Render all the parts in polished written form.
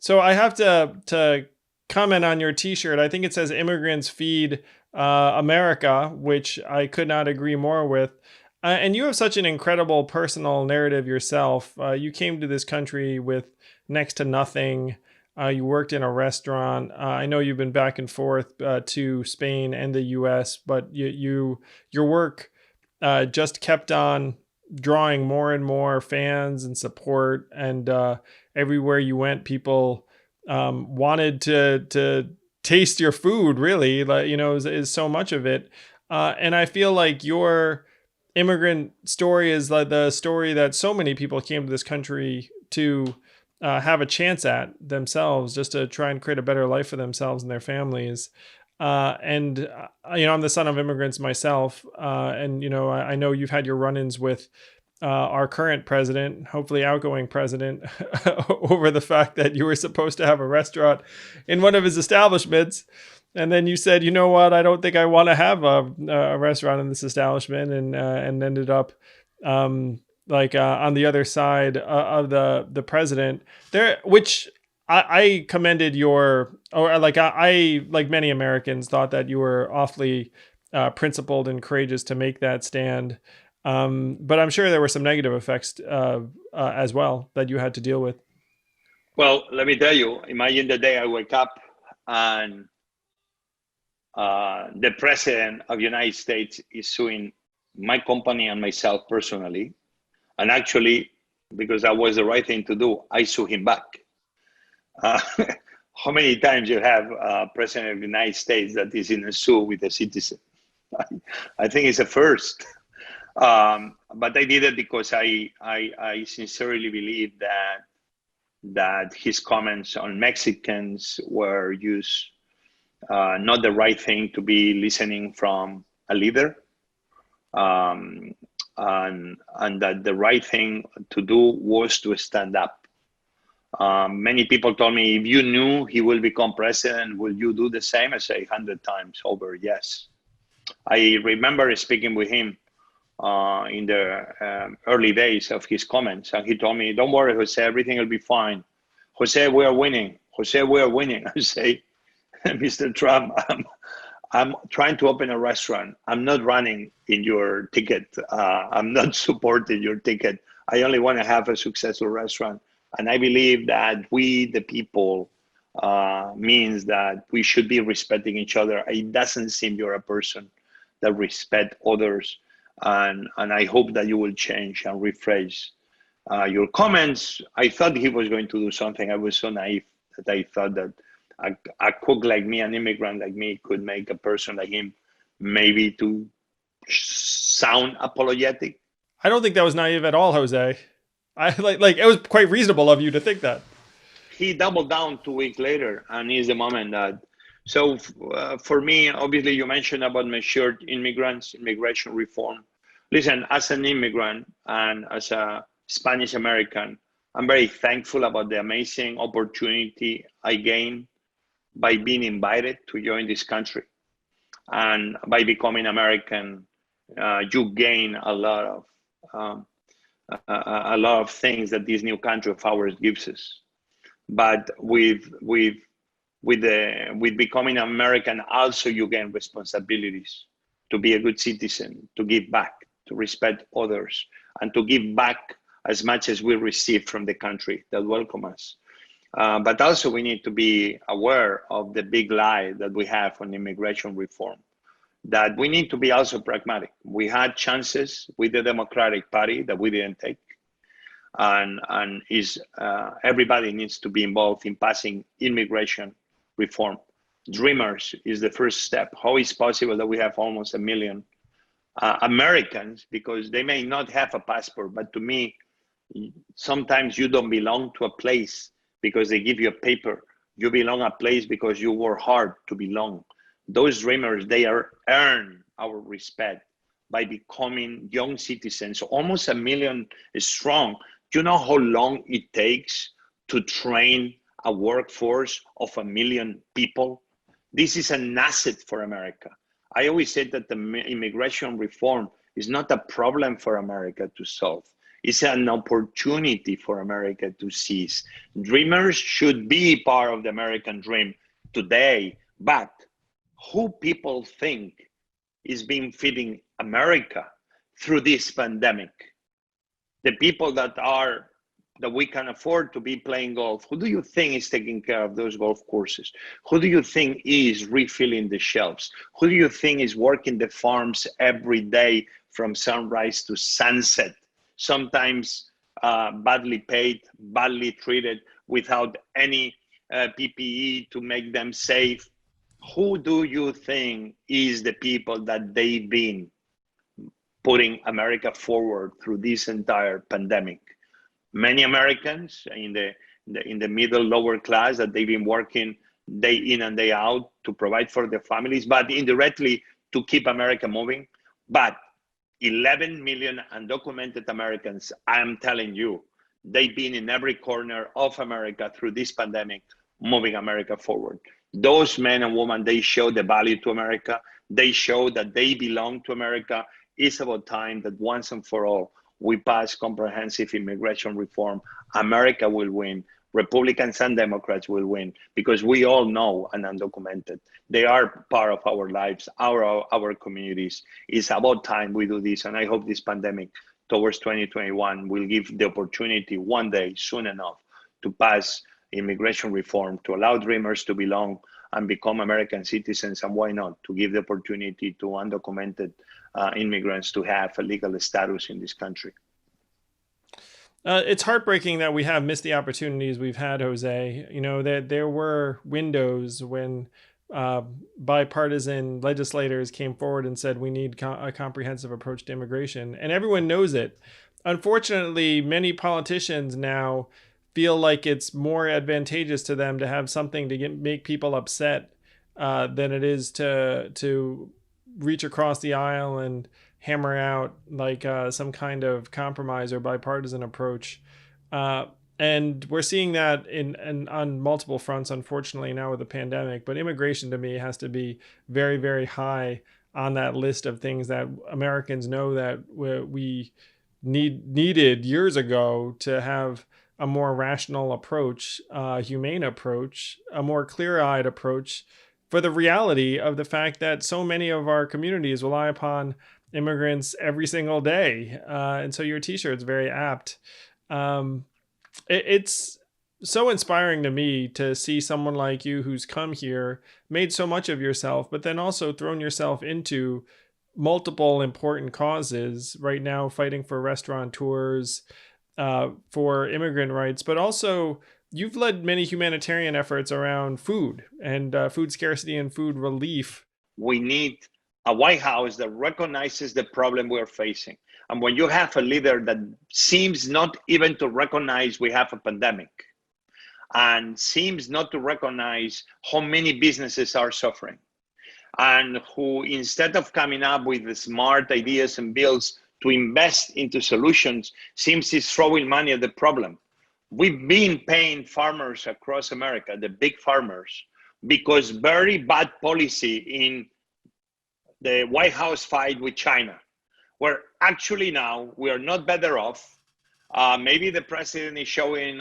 So I have to comment on your T-shirt. I think it says "Immigrants Feed America," which I could not agree more with. And you have such an incredible personal narrative yourself. You came to this country with next to nothing. You worked in a restaurant. I know you've been back and forth to Spain and the U.S., but your work just kept on drawing more and more fans and support. And everywhere you went, people wanted to taste your food. Really, like is so much of it. And I feel like your immigrant story is like the story that so many people came to this country to have a chance at themselves, just to try and create a better life for themselves and their families. And I'm the son of immigrants myself, and I know you've had your run-ins with our current president, hopefully outgoing president, over the fact that you were supposed to have a restaurant in one of his establishments. And then you said, you know what, I don't think I want to have a restaurant in this establishment, and ended up on the other side of the president there, which I commended your, or I like many Americans thought that you were awfully principled and courageous to make that stand. But I'm sure there were some negative effects as well that you had to deal with. Well, let me tell you, imagine the day I wake up and the president of the United States is suing my company and myself personally. And actually, because that was the right thing to do, I sue him back. Uh, how many times you have president of the United States that is in a suit with a citizen? I think it's a first. But I did it because I sincerely believe that his comments on Mexicans were used not the right thing to be listening from a leader, and that the right thing to do was to stand up. Many people told me, if you knew he will become president, will you do the same? I say 100 times over, yes. I remember speaking with him in the early days of his comments, and he told me, don't worry, Jose, everything will be fine. Jose, we are winning. Jose, we are winning. I say, Mr. Trump, I'm trying to open a restaurant. I'm not running in your ticket. I'm not supporting your ticket. I only want to have a successful restaurant. And I believe that we, the people, means that we should be respecting each other. It doesn't seem you're a person that respect others. And I hope that you will change and rephrase your comments. I thought he was going to do something. I was so naive that I thought that a cook like me, an immigrant like me, could make a person like him maybe to sound apologetic. I don't think that was naive at all, Jose. I like it was quite reasonable of you to think that. He doubled down 2 weeks later, and is the moment that. So for me, obviously, you mentioned about my shirt, immigrants, immigration reform. Listen, as an immigrant and as a Spanish American, I'm very thankful about the amazing opportunity I gained by being invited to join this country. And by becoming American, you gain a lot of things that this new country of ours gives us. But with becoming American, also you gain responsibilities to be a good citizen, to give back, to respect others, and to give back as much as we receive from the country that welcome us. But also we need to be aware of the big lie that we have on immigration reform, that we need to be also pragmatic. We had chances with the Democratic Party that we didn't take. And everybody needs to be involved in passing immigration reform. Dreamers is the first step. How is possible that we have almost 1 million Americans, because they may not have a passport, but to me, sometimes you don't belong to a place because they give you a paper. You belong a place because you work hard to belong. Those dreamers, they earn our respect by becoming young citizens, almost 1 million strong. Do you know how long it takes to train a workforce of 1 million people? This is an asset for America. I always said that the immigration reform is not a problem for America to solve. It's an opportunity for America to seize. Dreamers should be part of the American dream today, but who people think is being feeding America through this pandemic? The people that we can afford to be playing golf, who do you think is taking care of those golf courses? Who do you think is refilling the shelves? Who do you think is working the farms every day from sunrise to sunset? Sometimes badly paid, badly treated, without any PPE to make them safe. Who do you think is the people that they've been putting America forward through this entire pandemic? Many Americans in the middle lower class that they've been working day in and day out to provide for their families, but indirectly to keep America moving. But 11 million undocumented Americans, I'm telling you, they've been in every corner of America through this pandemic, moving America forward. Those men and women, they show the value to America. They show that they belong to America. It's about time that once and for all, we pass comprehensive immigration reform. America will win. Republicans and Democrats will win, because we all know and undocumented. They are part of our lives, our communities. It's about time we do this. And I hope this pandemic towards 2021 will give the opportunity one day, soon enough, to pass immigration reform, to allow dreamers to belong and become American citizens. And why not, to give the opportunity to undocumented immigrants to have a legal status in this country. It's heartbreaking that we have missed the opportunities we've had, Jose. You know, that there were windows when uh, bipartisan legislators came forward and said we need a comprehensive approach to immigration, and everyone knows it. Unfortunately, many politicians now feel like it's more advantageous to them to have something to make people upset than it is to reach across the aisle and hammer out like some kind of compromise or bipartisan approach. Uh, and we're seeing that in on multiple fronts, unfortunately, now with the pandemic. But immigration to me has to be very, very high on that list of things that Americans know that we needed years ago to have a more rational approach, humane approach, a more clear-eyed approach for the reality of the fact that so many of our communities rely upon immigrants every single day. And so your t-shirt's very apt. It's so inspiring to me to see someone like you who's come here, made so much of yourself, but then also thrown yourself into multiple important causes right now, fighting for restaurateurs, for immigrant rights, but also you've led many humanitarian efforts around food and food scarcity and food relief. We need a White House that recognizes the problem we're facing. And when you have a leader that seems not even to recognize we have a pandemic and seems not to recognize how many businesses are suffering, and who, instead of coming up with the smart ideas and bills to invest into solutions, seems is throwing money at the problem. We've been paying farmers across America, the big farmers, because very bad policy in the White House fight with China, where actually now we are not better off. Maybe the president is showing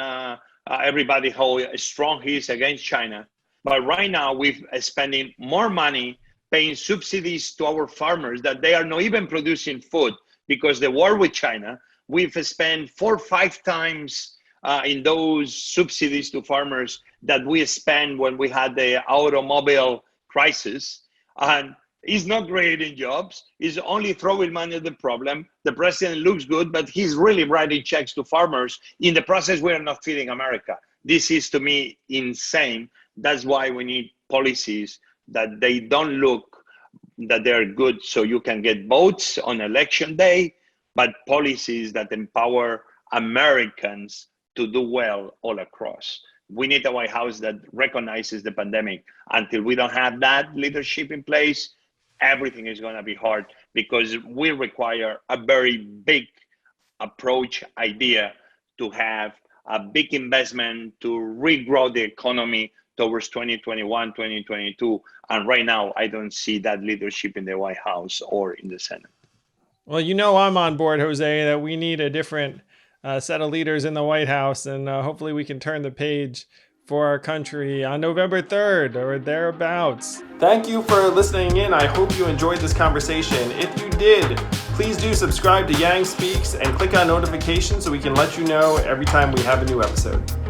everybody how strong he is against China. But right now we're spending more money paying subsidies to our farmers that they are not even producing food because the war with China. We've spent 4 or 5 times in those subsidies to farmers that we spent when we had the automobile crisis. And he's not creating jobs. He's only throwing money at the problem. The president looks good, but he's really writing checks to farmers. In the process, we are not feeding America. This is, to me, insane. That's why we need policies that they don't look that they're good so you can get votes on election day, but policies that empower Americans to do well all across. We need a White House that recognizes the pandemic. Until we don't have that leadership in place, everything is going to be hard because we require a very big approach idea to have a big investment to regrow the economy towards 2021, 2022. And right now, I don't see that leadership in the White House or in the Senate. Well, you know, I'm on board, Jose, that we need a different set of leaders in the White House, and hopefully we can turn the page for our country on November 3rd or thereabouts. Thank you for listening in. I hope you enjoyed this conversation. If you did, please do subscribe to Yang Speaks and click on notifications so we can let you know every time we have a new episode.